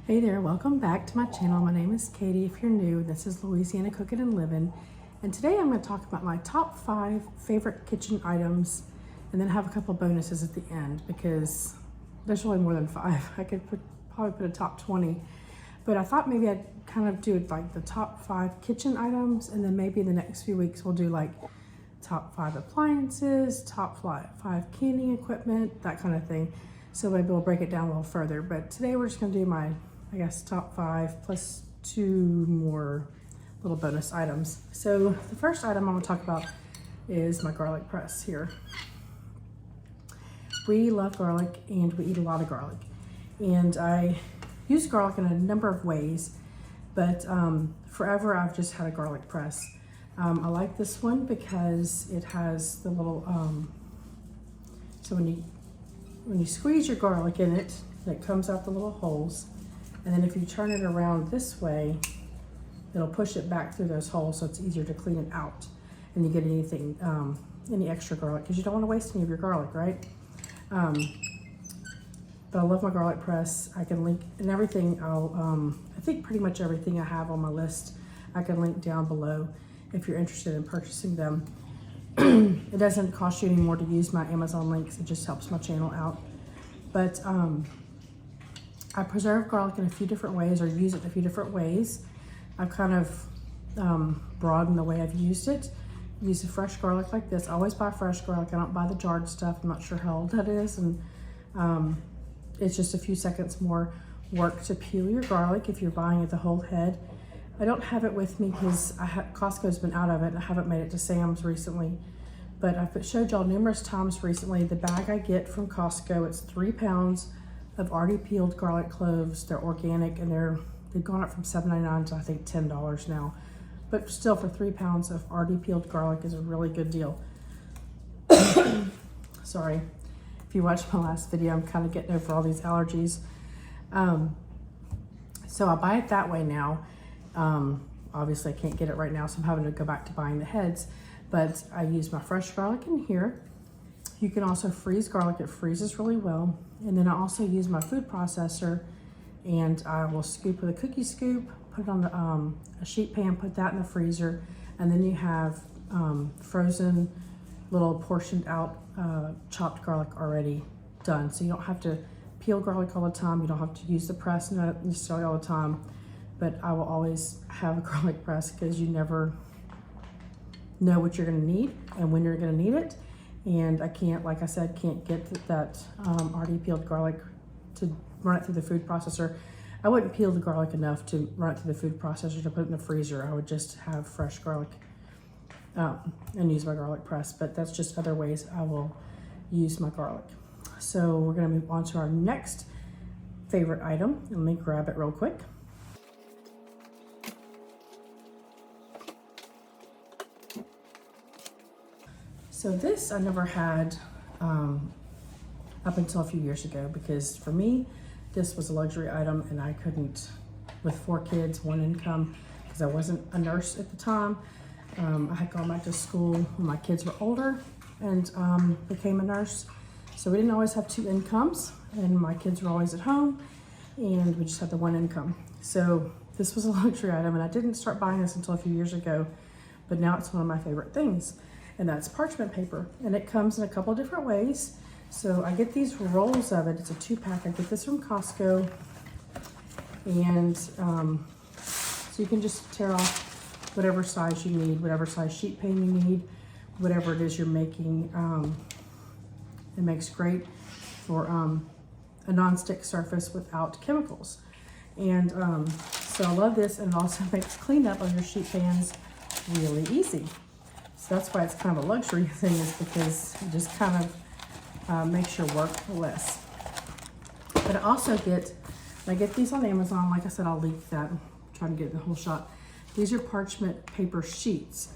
Hey there, welcome back to my channel. My name is Katie. If you're new, this is Louisiana Cooking and Living. And today I'm going to talk about my top 5 favorite kitchen items and then have a couple bonuses at the end because there's really more than 5. I could probably put a top 20. But I thought maybe I'd kind of do like the top 5 kitchen items, and then maybe in the next few weeks we'll do like top 5 appliances, top 5 canning equipment, that kind of thing. So maybe we'll break it down a little further. But today we're just going to do my, I guess, top 5 plus 2 more little bonus items. So the first item I'm going to talk about is my garlic press here. We love garlic and we eat a lot of garlic. And I use garlic in a number of ways, but forever I've just had a garlic press. I like this one because it has the little, so when you squeeze your garlic in it, it comes out the little holes. And then if you turn it around this way, it'll push it back through those holes so it's easier to clean it out. And you get anything, any extra garlic, because you don't want to waste any of your garlic, right? But I love my garlic press. I can link, and everything, I think pretty much everything I have on my list, I can link down below if you're interested in purchasing them. It doesn't cost you any more to use my Amazon links. It just helps my channel out. But I preserve garlic in a few different ways, or use it in a few different ways. I've kind of broadened the way I've used it. Use the fresh garlic like this. I always buy fresh garlic. I don't buy the jarred stuff. I'm not sure how old that is. And it's just a few seconds more work to peel your garlic if you're buying it the whole head. I don't have it with me because Costco's been out of it. I haven't made it to Sam's recently. But I've showed y'all numerous times recently the bag I get from Costco. It's 3 pounds of already peeled garlic cloves. They're organic and they've gone up from $7.99 to I think $10 now. But still, for 3 pounds of already peeled garlic is a really good deal. Sorry. If you watched my last video, I'm kind of getting over all these allergies. So I buy it that way now. Obviously I can't get it right now, so I'm having to go back to buying the heads. But I use my fresh garlic in here. You can also freeze garlic. It freezes really well. And then I also use my food processor, and I will scoop with a cookie scoop, put it on the, a sheet pan, put that in the freezer, and then you have frozen little portioned out chopped garlic already done. So you don't have to peel garlic all the time. You don't have to use the press necessarily all the time. But I will always have a garlic press because you never know what you're gonna need and when you're gonna need it. And I can't, like I said, can't get that already peeled garlic to run it through the food processor. I wouldn't peel the garlic enough to run it through the food processor to put it in the freezer. I would just have fresh garlic and use my garlic press, but that's just other ways I will use my garlic. So we're gonna move on to our next favorite item. Let me grab it real quick. So this I never had up until a few years ago, because for me, this was a luxury item and I couldn't, with 4 kids, 1 income, because I wasn't a nurse at the time. I had gone back to school when my kids were older and became a nurse. So we didn't always have 2 incomes, and my kids were always at home, and we just had the 1 income. So this was a luxury item, and I didn't start buying this until a few years ago, but now it's one of my favorite things. And that's parchment paper, and it comes in a couple of different ways. So I get these rolls of it. It's a 2-pack. I get this from Costco, and so you can just tear off whatever size you need, whatever size sheet pan you need, whatever it is you're making. It makes great for a non-stick surface without chemicals. And so I love this, and it also makes cleanup of your sheet pans really easy. So that's why it's kind of a luxury thing, is because it just kind of makes your work less. But I get these on Amazon. Like I said, I'll link that. I'm trying to get the whole shot. These are parchment paper sheets.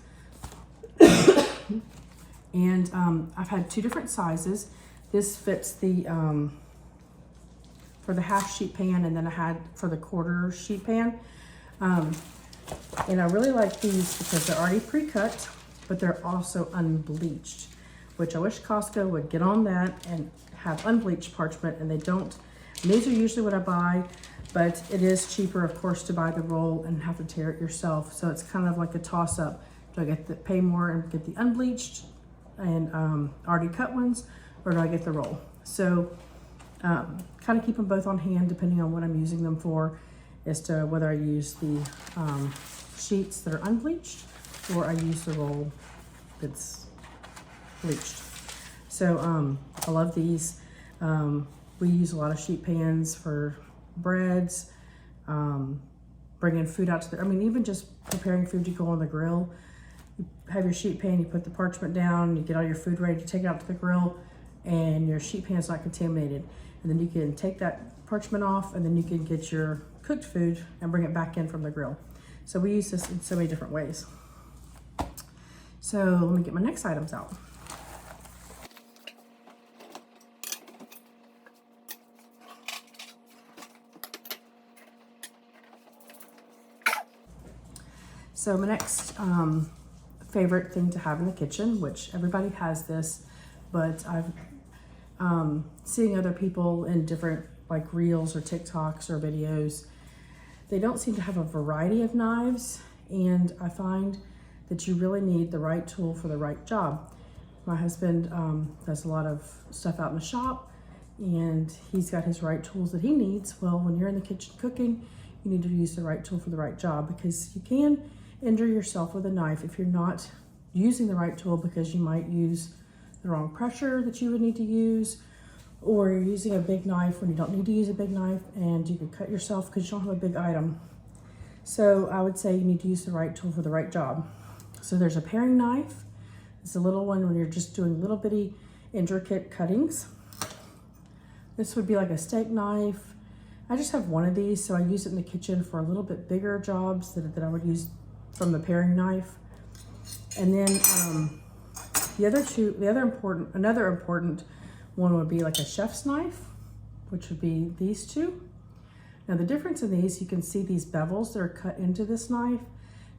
And I've had 2 different sizes. This fits the, for the half sheet pan, and then I had for the quarter sheet pan. And I really like these because they're already pre-cut, but they're also unbleached, which I wish Costco would get on that and have unbleached parchment, and they don't. And these are usually what I buy but it is cheaper, of course, to buy the roll and have to tear it yourself. So it's kind of like a toss up. Do I get the pay more and get the unbleached and already cut ones, or do I get the roll? So kind of keep them both on hand depending on what I'm using them for, as to whether I use the sheets that are unbleached or I use the roll that's bleached. So I love these. We use a lot of sheet pans for breads, bringing food out to I mean, even just preparing food to go on the grill. You have your sheet pan, you put the parchment down, you get all your food ready to take it out to the grill, and your sheet pan's not contaminated. And then you can take that parchment off, and then you can get your cooked food and bring it back in from the grill. So we use this in so many different ways. So let me get my next items out. So my next favorite thing to have in the kitchen, which everybody has this, but I've seeing other people in different like reels or TikToks or videos, they don't seem to have a variety of knives, and I find that you really need the right tool for the right job. My husband does a lot of stuff out in the shop, and he's got his right tools that he needs. Well, when you're in the kitchen cooking, you need to use the right tool for the right job, because you can injure yourself with a knife if you're not using the right tool, because you might use the wrong pressure that you would need to use, or you're using a big knife when you don't need to use a big knife, and you could cut yourself because you don't have a big item. So I would say you need to use the right tool for the right job. So there's a paring knife. It's a little one when you're just doing little bitty intricate cuttings. This would be like a steak knife. I just have one of these, so I use it in the kitchen for a little bit bigger jobs that I would use from the paring knife. And then another important one would be like a chef's knife, which would be these two. Now the difference in these, you can see these bevels that are cut into this knife.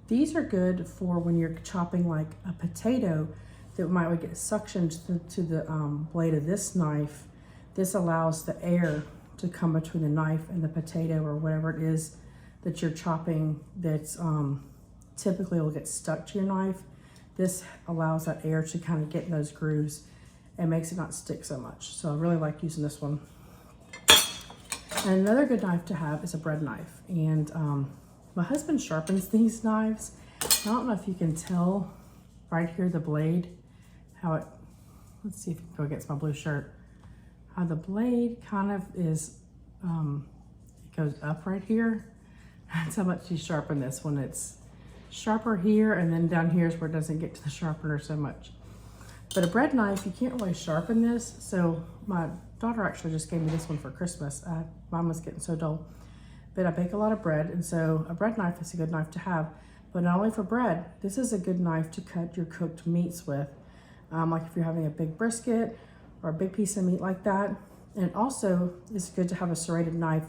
These are good for when you're chopping like a potato that might get suctioned to the blade of this knife. This allows the air to come between the knife and the potato or whatever it is that you're chopping that's typically will get stuck to your knife. This allows that air to kind of get in those grooves and makes it not stick so much. So I really like using this one. And another good knife to have is a bread knife. And my husband sharpens these knives. I don't know if you can tell right here, the blade, how it, let's see if you can go against my blue shirt, how the blade kind of is, it goes up right here. That's how much you sharpen this one. It's sharper here, and then down here is where it doesn't get to the sharpener so much. But a bread knife, you can't really sharpen this. So my daughter actually just gave me this one for Christmas. Mine was getting so dull. But I bake a lot of bread, and so a bread knife is a good knife to have. But not only for bread, this is a good knife to cut your cooked meats with. Like if you're having a big brisket or a big piece of meat like that. And also, it's good to have a serrated knife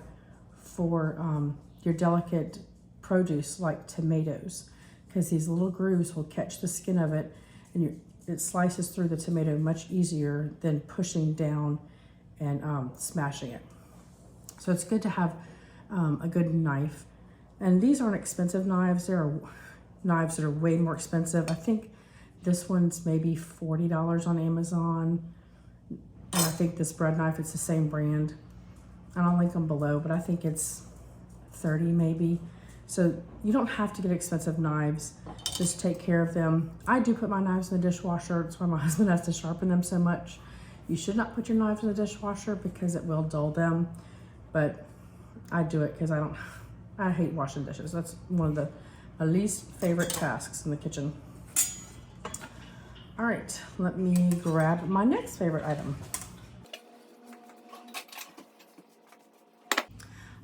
for your delicate produce like tomatoes, because these little grooves will catch the skin of it, and it slices through the tomato much easier than pushing down and smashing it. So it's good to have a good knife. And these aren't expensive knives. There are knives that are way more expensive. I think this one's maybe $40 on Amazon. And I think this bread knife, it's the same brand. I'll link them below, but I think it's 30 maybe. So you don't have to get expensive knives. Just take care of them. I do put my knives in the dishwasher. That's why my husband has to sharpen them so much. You should not put your knives in the dishwasher because it will dull them. But I do it because I hate washing dishes. That's one of my least favorite tasks in the kitchen. All right, let me grab my next favorite item.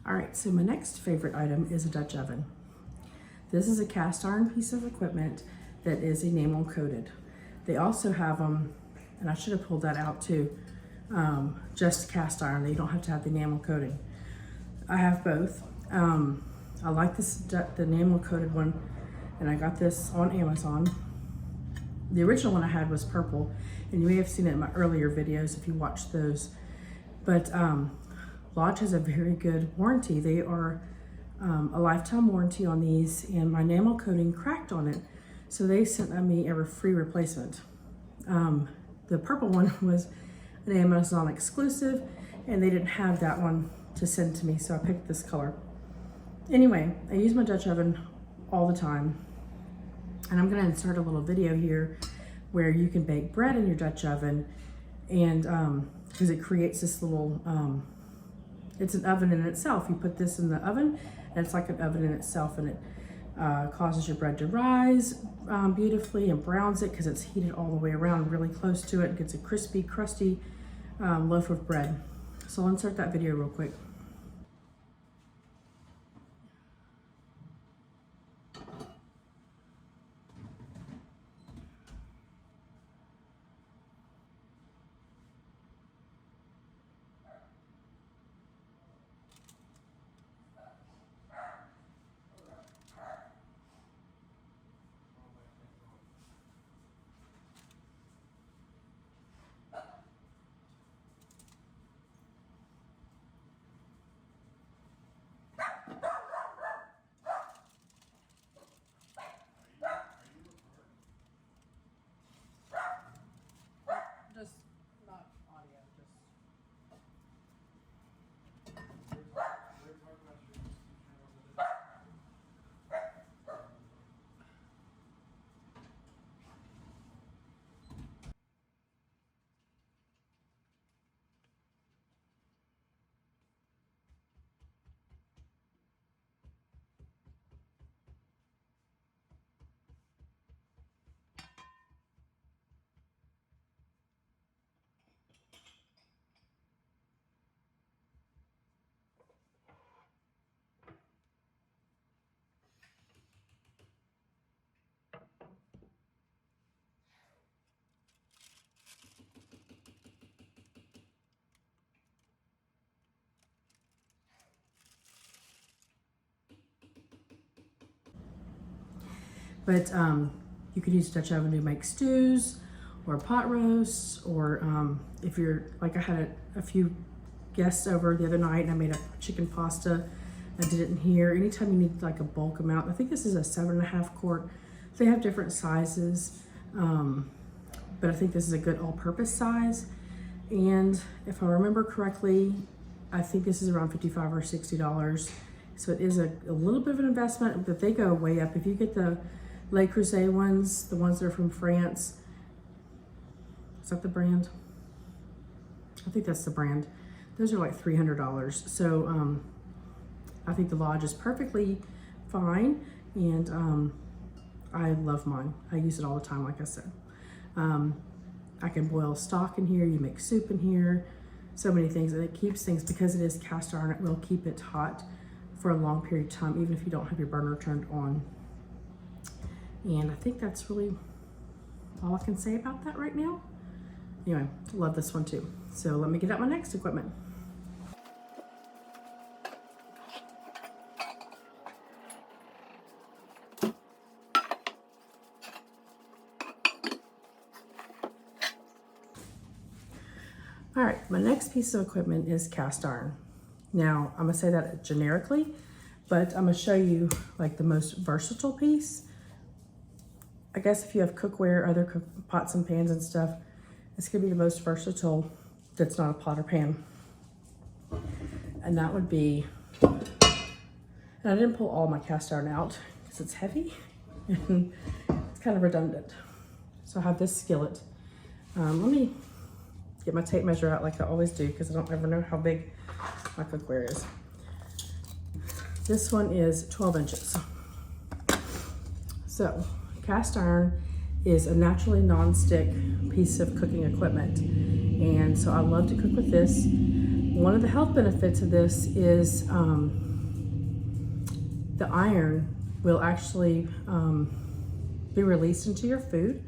All right, so my next favorite item is a Dutch oven. This is a cast iron piece of equipment that is enamel coated. They also have them, and I should have pulled that out too, just cast iron. You don't have to have the enamel coating. I have both. I like the enamel coated one, and I got this on Amazon. The original one I had was purple, and you may have seen it in my earlier videos if you watched those. But Lodge has a very good warranty. They are a lifetime warranty on these, and my enamel coating cracked on it. So they sent me a free replacement. The purple one was an Amazon exclusive, and they didn't have that one to send to me, so I picked this color. Anyway, I use my Dutch oven all the time, and I'm gonna insert a little video here where you can bake bread in your Dutch oven, and because it creates this little, it's an oven in itself. You put this in the oven, and it's like an oven in itself, and it causes your bread to rise beautifully and browns it because it's heated all the way around really close to it. It gets a crispy, crusty loaf of bread. So I'll insert that video real quick. Just not audio, just. But you could use a Dutch oven to make stews or pot roasts, or if you're, like I had a few guests over the other night and I made a chicken pasta. I did it in here. Anytime you need like a bulk amount, I think this is a 7.5 quart. They have different sizes, but I think this is a good all-purpose size. And if I remember correctly, I think this is around $55 or $60. So it is a little bit of an investment, but they go way up. If you get the Le Creuset ones, the ones that are from France, is that the brand? I think that's the brand. Those are like $300. So I think the Lodge is perfectly fine, and I love mine. I use it all the time, like I said. I can boil stock in here, you make soup in here, so many things, and it keeps things, because it is cast iron, it will keep it hot for a long period of time, even if you don't have your burner turned on. And I think that's really all I can say about that right now. Anyway, love this one too. So let me get out my next equipment. All right, my next piece of equipment is cast iron. Now, I'm gonna say that generically, but I'm gonna show you like the most versatile piece. I guess if you have cookware, other pots and pans and stuff, it's gonna be the most versatile that's not a pot or pan. And that would be, and I didn't pull all my cast iron out because it's heavy and it's kind of redundant. So I have this skillet. Let me get my tape measure out like I always do, because I don't ever know how big my cookware is. This one is 12 inches. So cast iron is a naturally non-stick piece of cooking equipment. And so I love to cook with this. One of the health benefits of this is the iron will actually be released into your food.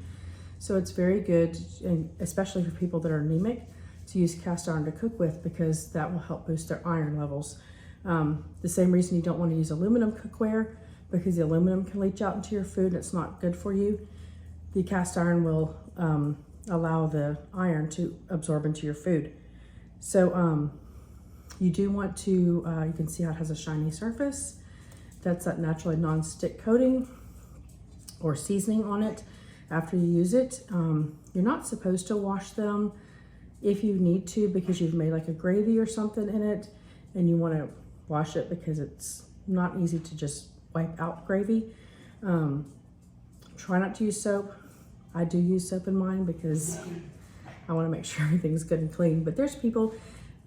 So it's very good, and especially for people that are anemic, to use cast iron to cook with, because that will help boost their iron levels. The same reason you don't want to use aluminum cookware, because the aluminum can leach out into your food and it's not good for you. The cast iron will allow the iron to absorb into your food. So You do want to, you can see how it has a shiny surface. That's that naturally non-stick coating or seasoning on it after you use it. You're not supposed to wash them if you need to, because you've made like a gravy or something in it and you want to wash it, because it's not easy to just wipe out gravy. Try not to use soap. I do use soap in mine because I want to make sure everything's good and clean. But there's people,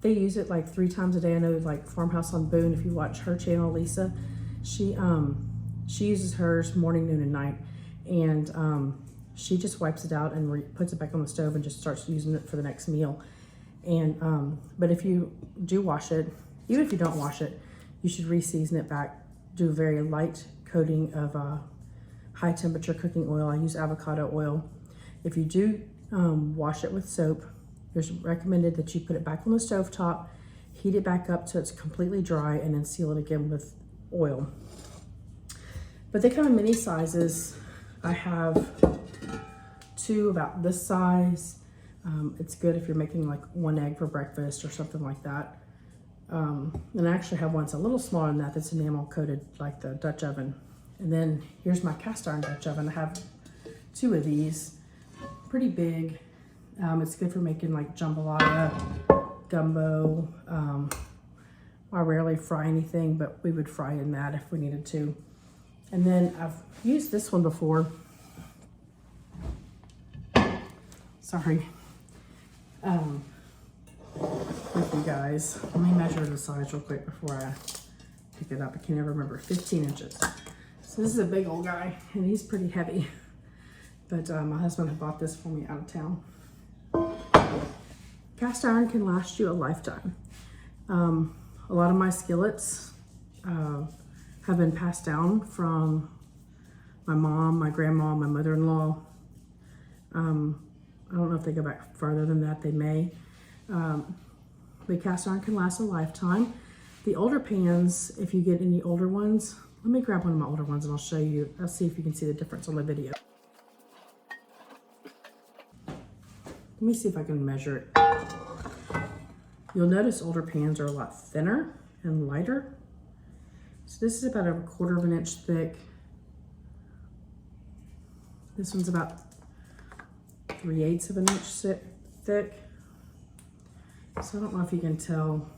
they use it like 3 times a day. I know, like Farmhouse on Boone, if you watch her channel, Lisa, she uses hers morning, noon, and night. And she just wipes it out and puts it back on the stove and just starts using it for the next meal. And but if you do wash it, even if you don't wash it, you should re-season it back. Do a very light coating of high temperature cooking oil. I use avocado oil. If you do wash it with soap, it's recommended that you put it back on the stove top, heat it back up so it's completely dry, and then seal it again with oil. But they come in many sizes. I have 2 about this size. It's good if you're making like 1 egg for breakfast or something like that. And I actually have one that's a little smaller than that, that's enamel coated like the Dutch oven. And then here's my cast iron Dutch oven. I have 2 of these, pretty big. It's good for making like jambalaya, gumbo. I rarely fry anything, but we would fry in that if we needed to. And then I've used this one before. Sorry. With you guys. Let me measure the size real quick before I pick it up. I can never remember. 15 inches. So this is a big old guy, and he's pretty heavy. But my husband had bought this for me out of town. Cast iron can last you a lifetime. A lot of my skillets have been passed down from my mom, my grandma, my mother-in-law. I don't know if they go back further than that. They may. But cast iron can last a lifetime. The older pans, if you get any older ones, let me grab one of my older ones and I'll show you. I'll see if you can see the difference on the video. Let me see if I can measure it. You'll notice older pans are a lot thinner and lighter. So this is about 1/4 of an inch thick. This one's about 3/8 of an inch thick. So I don't know if you can tell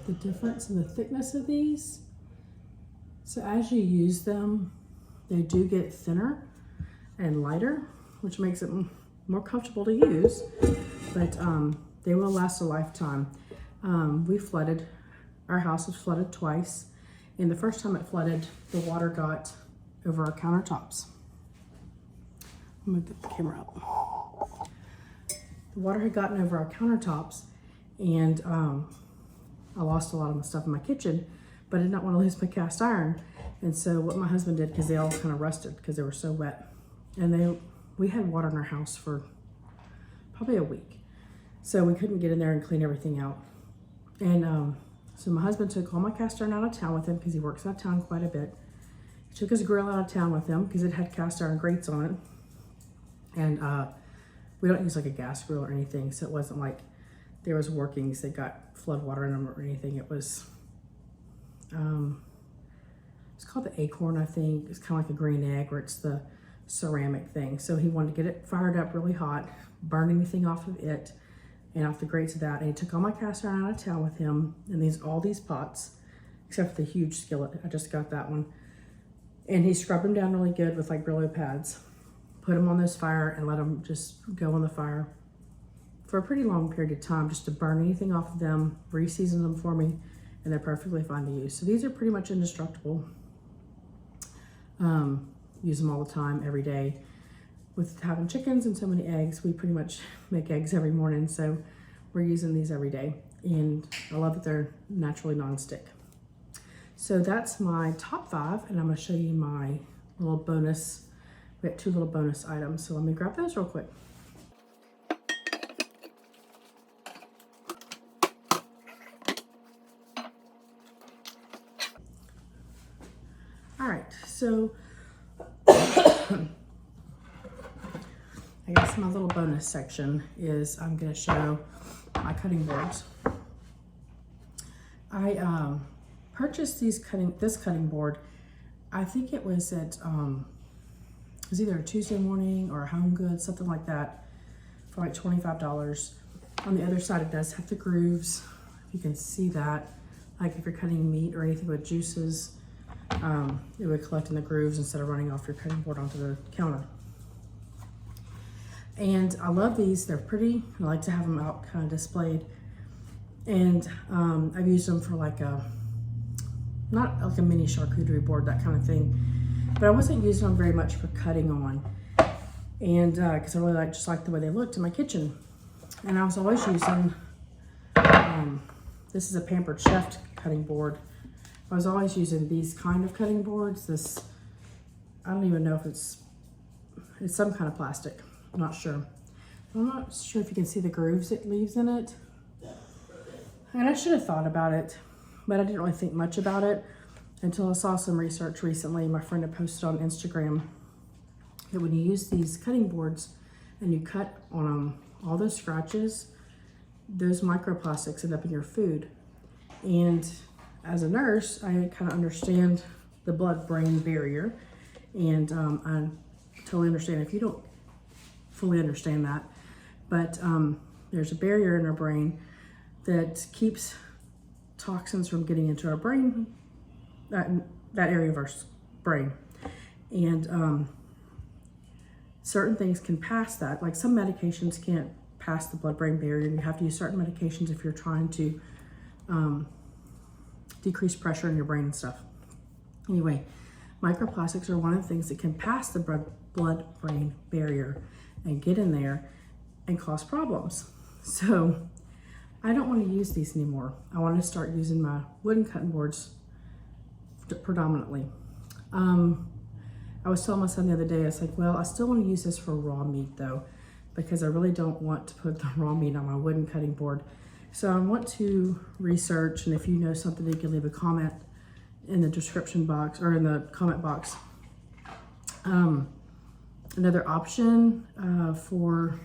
the difference in the thickness of these. So as you use them, they do get thinner and lighter, which makes it more comfortable to use, but they will last a lifetime. We flooded, our house was flooded twice, and the first time it flooded, the water got over our countertops. I'm gonna get the camera up. The water had gotten over our countertops, and I lost a lot of my stuff in my kitchen, but I did not want to lose my cast iron. And so what my husband did, because they all kind of rusted because they were so wet, and we had water in our house for probably a week, so we couldn't get in there and clean everything out. And so my husband took all my cast iron out of town with him because he works out of town quite a bit. He took his grill out of town with him because it had cast iron grates on it. And we don't use like a gas grill or anything, so it wasn't like there was workings that got flood water in them or anything. It was, it's called the acorn, I think. It's kind of like a green egg, where it's the ceramic thing. So he wanted to get it fired up really hot, burn anything off of it and off the grates of that. And he took all my cast iron out of town with him, and all these pots, except for the huge skillet. I just got that one. And he scrubbed them down really good with like Brillo pads, put them on this fire and let them just go on the fire for a pretty long period of time, just to burn anything off of them, re-season them for me, and they're perfectly fine to use. So these are pretty much indestructible. Use them all the time, every day. With having chickens and so many eggs, we pretty much make eggs every morning, so we're using these every day. And I love that they're naturally non-stick. So that's my top 5, and I'm gonna show you my little bonus. We have 2 little bonus items, so let me grab those real quick. All right, so I guess my little bonus section is I'm going to show my cutting boards. I purchased this cutting board. I think it was at it was either a Tuesday morning or a Home Goods, something like that, for like $25. On the other side, it does have the grooves. If you can see that, like if you're cutting meat or anything with juices, it would collect in the grooves instead of running off your cutting board onto the counter. And I love these. They're pretty. I like to have them out kind of displayed. And I've used them for like not like a mini charcuterie board, that kind of thing. But I wasn't using them very much for cutting on. And because I really just like the way they looked in my kitchen. And I was always using, this is a Pampered Chef cutting board. I was always using these kind of cutting boards. This, I don't even know if it's some kind of plastic. I'm not sure. I'm not sure if you can see the grooves it leaves in it. And I should have thought about it, but I didn't really think much about it until I saw some research recently. My friend had posted on Instagram that when you use these cutting boards and you cut on them, all those scratches, those microplastics end up in your food. And as a nurse, I kind of understand the blood-brain barrier. And I totally understand if you don't fully understand that. But there's a barrier in our brain that keeps toxins from getting into our brain, that area of our brain. And certain things can pass that. Like some medications can't pass the blood-brain barrier, and you have to use certain medications if you're trying to decrease pressure in your brain and stuff. Anyway, microplastics are one of the things that can pass the blood-brain barrier and get in there and cause problems. So I don't want to use these anymore. I want to start using my wooden cutting boards predominantly. I was telling my son the other day, I was like, well, I still want to use this for raw meat though, because I really don't want to put the raw meat on my wooden cutting board. So I want to research, and if you know something, you can leave a comment in the description box or in the comment box. Another option for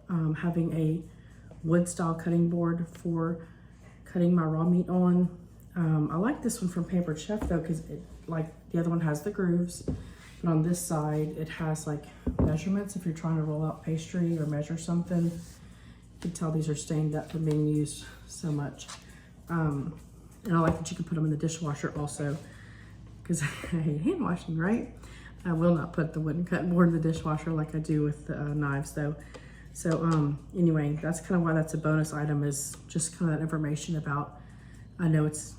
having a wood style cutting board for cutting my raw meat on. I like this one from Pampered Chef though, because like the other one has the grooves, but on this side it has like measurements if you're trying to roll out pastry or measure something. You can tell these are stained up from being used so much. And I like that you can put them in the dishwasher also, because I hate hand washing, right? I will not put the wooden cutting board in the dishwasher like I do with the knives though. So anyway, that's kind of why that's a bonus item, is just kind of that information about, I know it's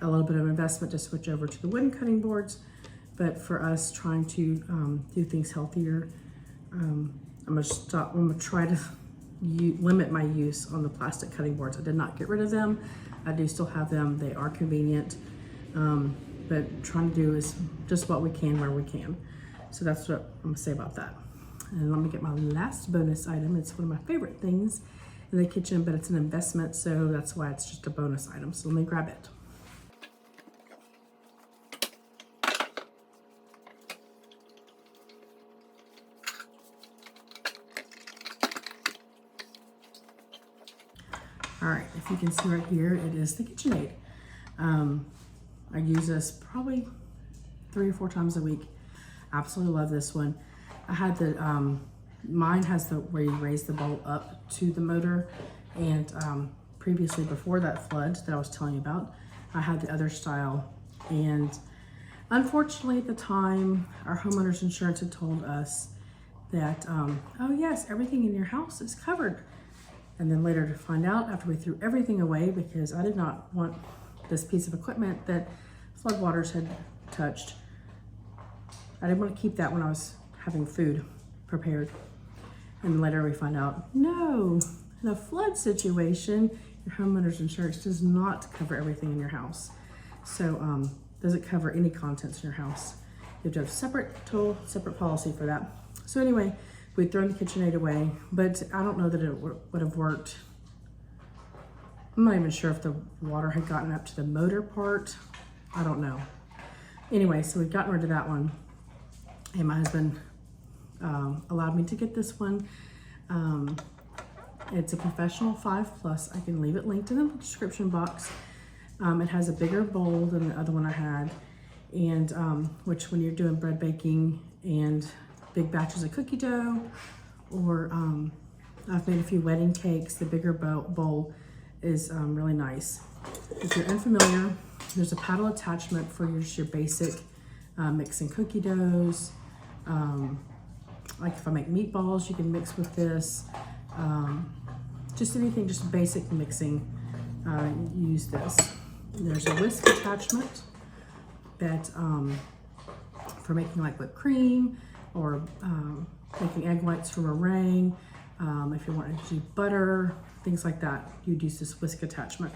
a little bit of investment to switch over to the wooden cutting boards, but for us trying to do things healthier, I'm gonna try to limit my use on the plastic cutting boards. I did not get rid of them. I do still have them. They are convenient, but trying to do is just what we can where we can. So that's what I'm gonna say about that. And let me get my last bonus item. It's one of my favorite things in the kitchen, but it's an investment, so that's why it's just a bonus item. So let me grab it. All right, if you can see right here, it is the KitchenAid. I use this probably 3 or 4 times a week. Absolutely love this one. I had the, mine has the where you raise the bowl up to the motor, and previously before that flood that I was telling you about, I had the other style. And unfortunately at the time, our homeowner's insurance had told us that, oh yes, everything in your house is covered. And then later to find out, after we threw everything away, because I did not want this piece of equipment that floodwaters had touched, I didn't want to keep that when I was having food prepared. And later we find out, no, in a flood situation, your homeowner's insurance does not cover everything in your house. So doesn't cover any contents in your house. You have to have separate policy for that. So anyway, we'd thrown the KitchenAid away, but I don't know that it would have worked. I'm not even sure if the water had gotten up to the motor part. I don't know. Anyway, so we've gotten rid of that one. And my husband allowed me to get this one. It's a professional 5+. I can leave it linked in the description box. It has a bigger bowl than the other one I had, and which when you're doing bread baking and big batches of cookie dough, or I've made a few wedding cakes, the bigger bowl is really nice. If you're unfamiliar, there's a paddle attachment for your basic mixing cookie doughs. Like if I make meatballs, you can mix with this. Just anything, just basic mixing, use this. There's a whisk attachment that for making like whipped cream, or making egg whites for meringue. If you want to do butter, things like that, you'd use this whisk attachment.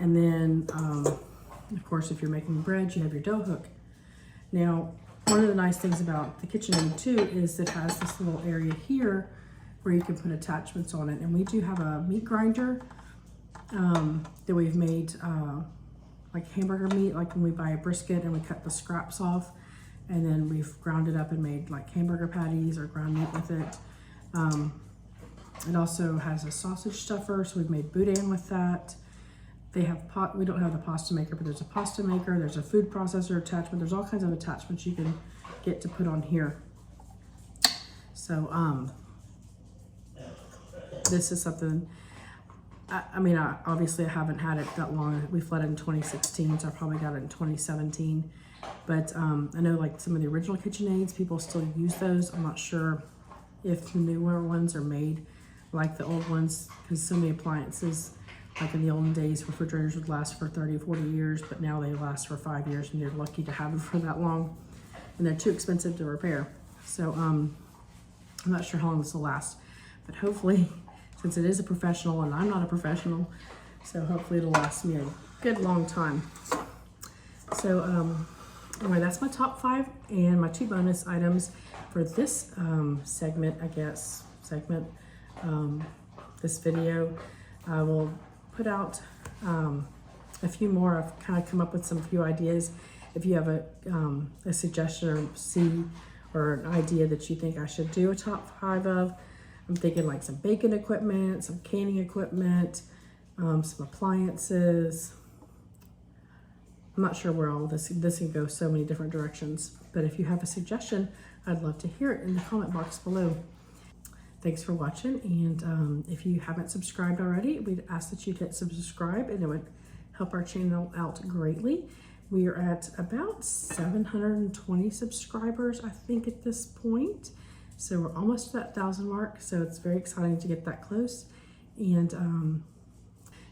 And then, of course, if you're making bread, you have your dough hook. Now, one of the nice things about the KitchenAid too is it has this little area here where you can put attachments on it. And we do have a meat grinder that we've made like hamburger meat, like when we buy a brisket and we cut the scraps off, and then we've ground it up and made like hamburger patties or ground meat with it. It also has a sausage stuffer, so we've made boudin with that. They have we don't have the pasta maker, but there's a pasta maker, there's a food processor attachment, there's all kinds of attachments you can get to put on here. So this is something, I mean, obviously I haven't had it that long. We flooded in 2016, so I probably got it in 2017. But I know like some of the original KitchenAids, people still use those. I'm not sure if the newer ones are made like the old ones, because some of the appliances, like in the olden days, refrigerators would last for 30, 40 years, but now they last for 5 years, and you're lucky to have them for that long. And they're too expensive to repair. So I'm not sure how long this will last, but hopefully, since it is a professional and I'm not a professional, so hopefully it'll last me a good long time. So anyway, that's my top 5 and my 2 bonus items for this segment, this video. I will put out a few more. I've kind of come up with some few ideas. If you have a suggestion or an idea that you think I should do a top 5 of, I'm thinking like some baking equipment, some canning equipment, some appliances. I'm not sure where all this can go so many different directions, but if you have a suggestion, I'd love to hear it in the comment box below. Thanks for watching, and if you haven't subscribed already, we'd ask that you hit subscribe, and it would help our channel out greatly. We are at about 720 subscribers, I think, at this point. So we're almost to that 1,000 mark, so it's very exciting to get that close. And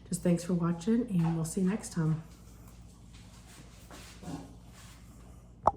just thanks for watching, and we'll see you next time.